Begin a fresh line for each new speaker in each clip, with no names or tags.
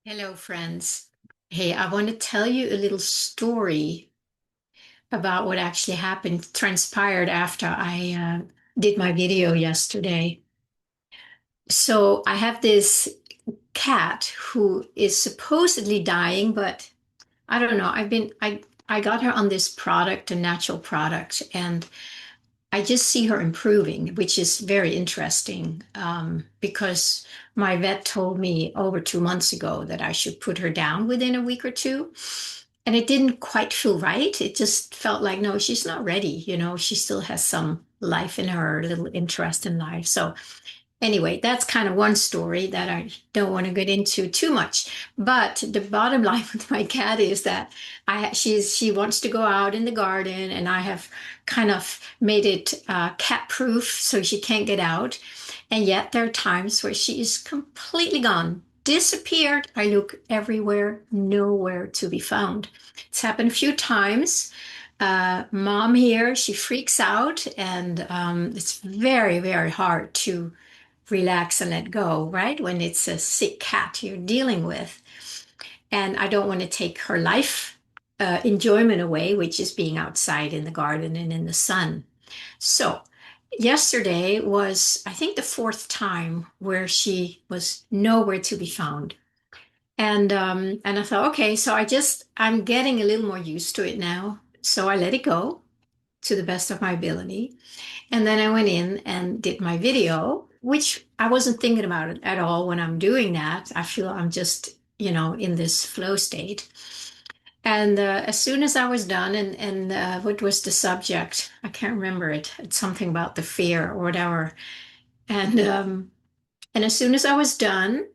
Hello, friends. Hey, I want to tell you a little story about what actually happened, transpired after I did my video yesterday. So I have this cat who is supposedly dying, but I don't know. I got her on this product, a natural product, and I just see her improving, which is very interesting because my vet told me over 2 months ago that I should put her down within a week or two. And it didn't quite feel right. It just felt like, no, she's not ready. She still has some life in her, a little interest in life. So anyway, that's kind of one story that I don't want to get into too much. But the bottom line with my cat is that she wants to go out in the garden, and I have kind of made it cat proof so she can't get out. And yet there are times where she is completely gone, disappeared. I look everywhere, nowhere to be found. It's happened a few times. Mom here, she freaks out, and it's very, very hard to relax and let go, right? When it's a sick cat you're dealing with. And I don't want to take her life enjoyment away, which is being outside in the garden and in the sun. So, yesterday was, I think, the fourth time where she was nowhere to be found. And I thought, okay, so I'm getting a little more used to it now. So I let it go to the best of my ability. And then I went in and did my video, which I wasn't thinking about it at all when I'm doing that. I feel I'm just, in this flow state. And as soon as I was done, and what was the subject? I can't remember it. It's something about the fear or whatever. And as soon as I was done,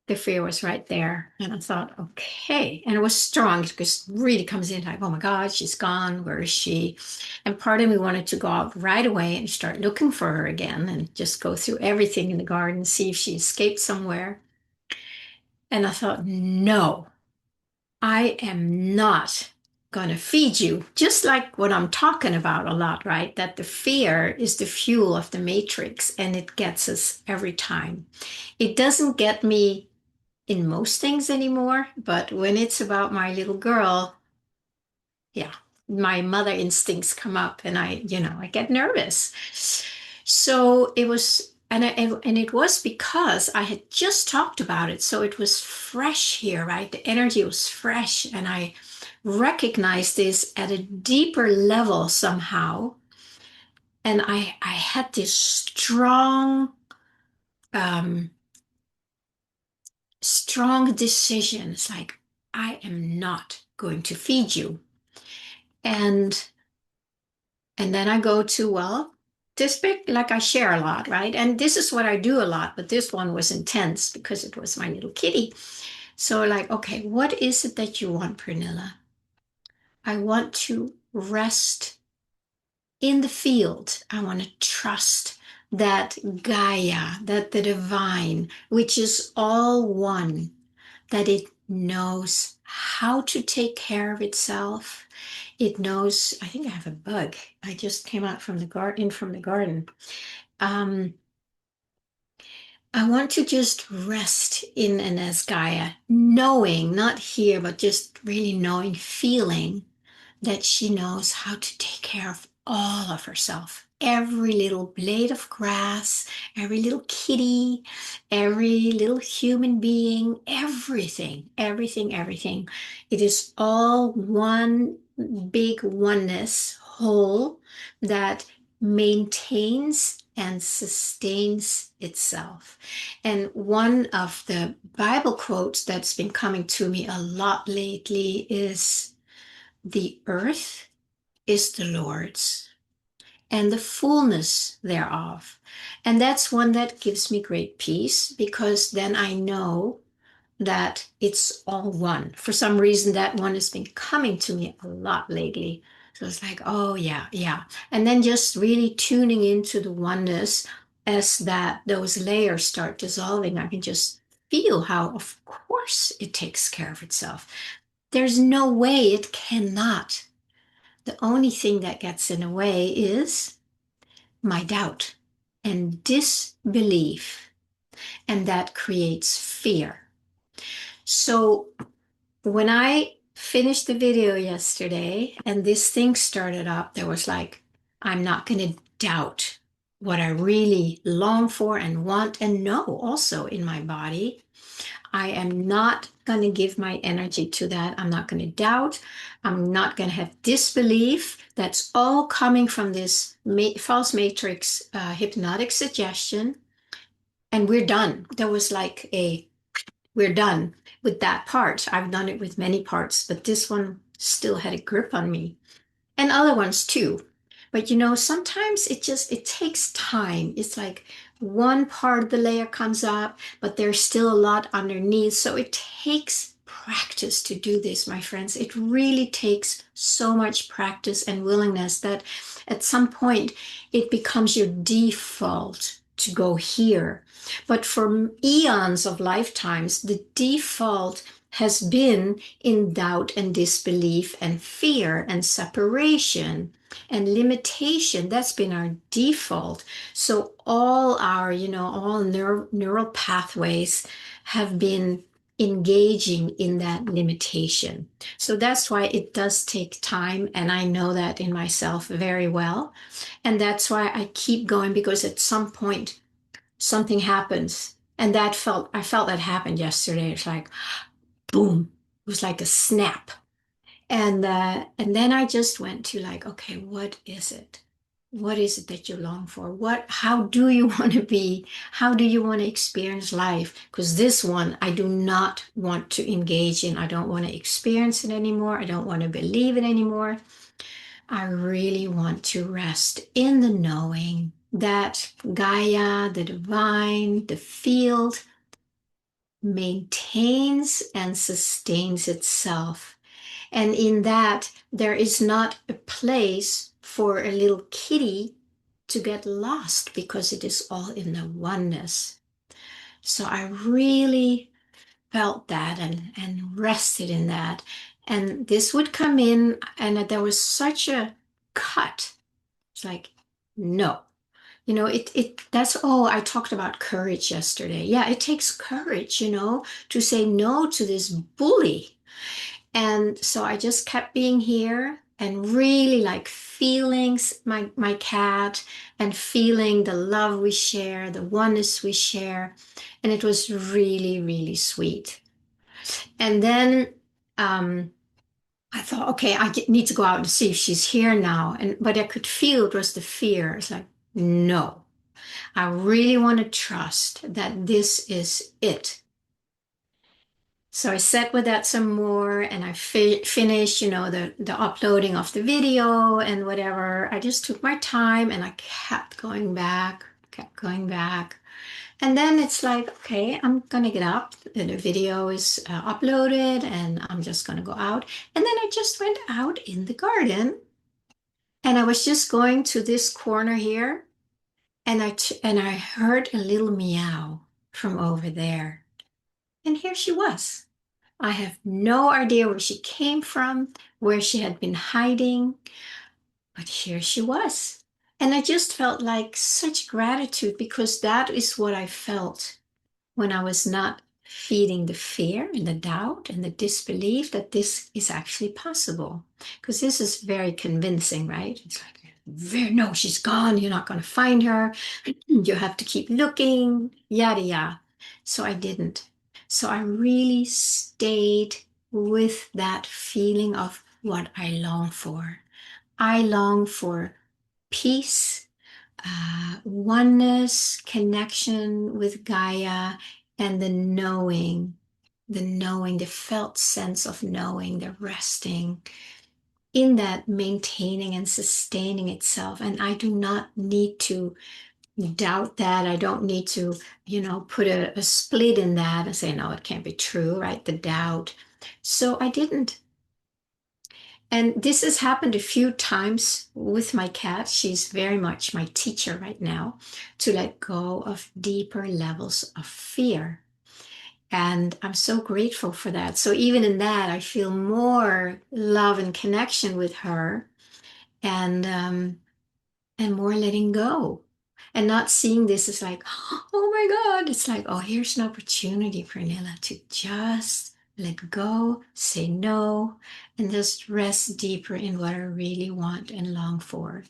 the fear was right there. And I thought, okay. And it was strong because it really comes in like, oh my God, she's gone. Where is she? And part of me wanted to go out right away and start looking for her again and just go through everything in the garden, see if she escaped somewhere. And I thought, no, I am not going to feed you. Just like what I'm talking about a lot, right? That the fear is the fuel of the matrix and it gets us every time. It doesn't get me in most things anymore, but when it's about my little girl, yeah, my mother instincts come up and I get nervous. So it was, and it was because I had just talked about it. So it was fresh here, right? The energy was fresh, and I recognized this at a deeper level somehow. And I had this um, strong decision. It's like, I am not going to feed you. And and then I go to, well, this big, like I share a lot, right? And this is what I do a lot, but this one was intense because it was my little kitty. So like, okay, what is it that you want, Pernilla? I want to rest in the field. I want to trust that Gaia, that the divine, which is all one, that it knows how to take care of itself. It knows, I think I have a bug. I just came out from the garden, from the garden. Um, I want to just rest in an as Gaia, knowing, not here, but just really knowing, feeling that she knows how to take care of all of herself. Every little blade of grass, every little kitty, every little human being, everything, everything, everything. It is all one big oneness whole that maintains and sustains itself. And one of the Bible quotes that's been coming to me a lot lately is, the earth is the Lord's and the fullness thereof. And that's one that gives me great peace, because then I know that it's all one. For some reason, that one has been coming to me a lot lately. So it's like, oh, yeah, yeah. And then just really tuning into the oneness as those layers start dissolving, I can just feel how, of course, it takes care of itself. There's no way it cannot. The only thing that gets in the way is my doubt and disbelief. And that creates fear. So when I finished the video yesterday and this thing started up, there was like, I'm not going to doubt what I really long for and want and know also in my body. I am not going to give my energy to that. I'm not going to doubt. I'm not going to have disbelief. That's all coming from this false matrix hypnotic suggestion. And we're done. There was like we're done with that part. I've done it with many parts, but this one still had a grip on me and other ones too. But sometimes it takes time. It's like one part of the layer comes up, but there's still a lot underneath. So it takes practice to do this, my friends. It really takes so much practice and willingness that at some point it becomes your default to go here. But for eons of lifetimes, the default has been in doubt and disbelief and fear and separation and limitation. That's been our default. So all our, all neural pathways have been engaging in that limitation. So that's why it does take time. And I know that in myself very well. And that's why I keep going, because at some point something happens. And I felt that happened yesterday. It's like, boom, it was like a snap. And then I just went to like, okay, what is it? What is it that you long for? How do you want to be? How do you want to experience life? Because this one I do not want to engage in. I don't want to experience it anymore. I don't want to believe it anymore. I really want to rest in the knowing that Gaia, the divine, the field maintains and sustains itself. And in that, there is not a place for a little kitty to get lost, because it is all in the oneness. So I really felt that and rested in that. And this would come in, and there was such a cut. It's like, no. That's, oh, I talked about courage yesterday. Yeah, it takes courage, to say no to this bully. And so I just kept being here and really like feeling my cat and feeling the love we share, the oneness we share. And it was really, really sweet. And then I thought, okay, need to go out and see if she's here now. But I could feel it was the fear. It's like, no, I really want to trust that this is it. So I sat with that some more, and I finished, the uploading of the video and whatever. I just took my time and I kept going back, kept going back. And then it's like, okay, I'm gonna get up. The video is uploaded and I'm just gonna go out. And then I just went out in the garden, and I was just going to this corner here, and I heard a little meow from over there. And here she was. I have no idea where she came from, where she had been hiding, but here she was. And I just felt like such gratitude, because that is what I felt when I was not feeding the fear and the doubt and the disbelief that this is actually possible. Because this is very convincing, right? It's like, no, she's gone. You're not going to find her. You have to keep looking, yada, yada. So I didn't. So I really stayed with that feeling of what I long for. I long for peace, oneness, connection with Gaia, and the felt sense of knowing, the resting in that, maintaining and sustaining itself. And I do not need to doubt that. I don't need to, put a split in that and say, no, it can't be true, right? The doubt. So I didn't. And this has happened a few times with my cat. She's very much my teacher right now, to let go of deeper levels of fear. And I'm so grateful for that. So even in that, I feel more love and connection with her, and more letting go. And not seeing this is like, oh my God, it's like, oh, here's an opportunity, Pernilla, to just let go, say no, and just rest deeper in what I really want and long for.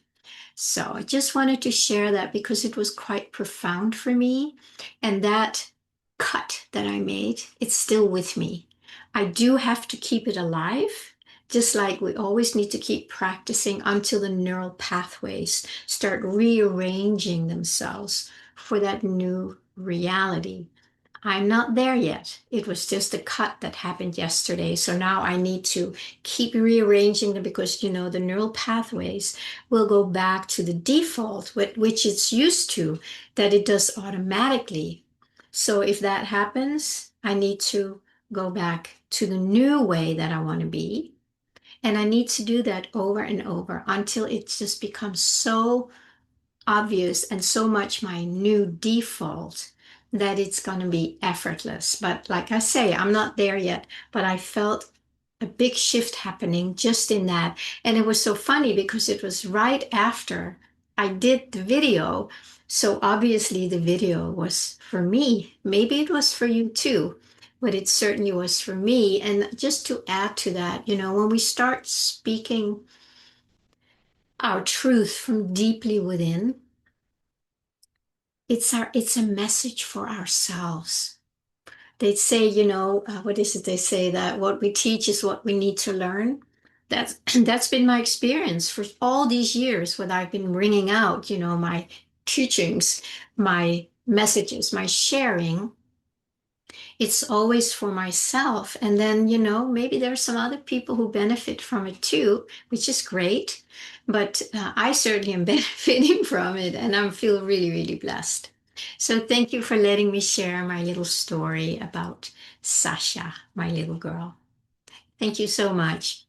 So I just wanted to share that because it was quite profound for me. And that cut that I made, it's still with me. I do have to keep it alive, just like we always need to keep practicing until the neural pathways start rearranging themselves for that new reality. I'm not there yet. It was just a cut that happened yesterday. So now I need to keep rearranging them because, the neural pathways will go back to the default, which it's used to, that it does automatically. So if that happens, I need to go back to the new way that I want to be. And I need to do that over and over until it just becomes so obvious and so much my new default that it's going to be effortless. But like I say, I'm not there yet, but I felt a big shift happening just in that. And it was so funny because it was right after I did the video. So obviously the video was for me. Maybe it was for you too, but it certainly was for me. And just to add to that, when we start speaking our truth from deeply within, it's a message for ourselves. They say, what is it? They say that what we teach is what we need to learn. That's been my experience for all these years when I've been bringing out, my teachings, my messages, my sharing. It's always for myself. And then, maybe there's some other people who benefit from it too, which is great. But I certainly am benefiting from it, and I feel really, really blessed. So thank you for letting me share my little story about Sasha, my little girl. Thank you so much.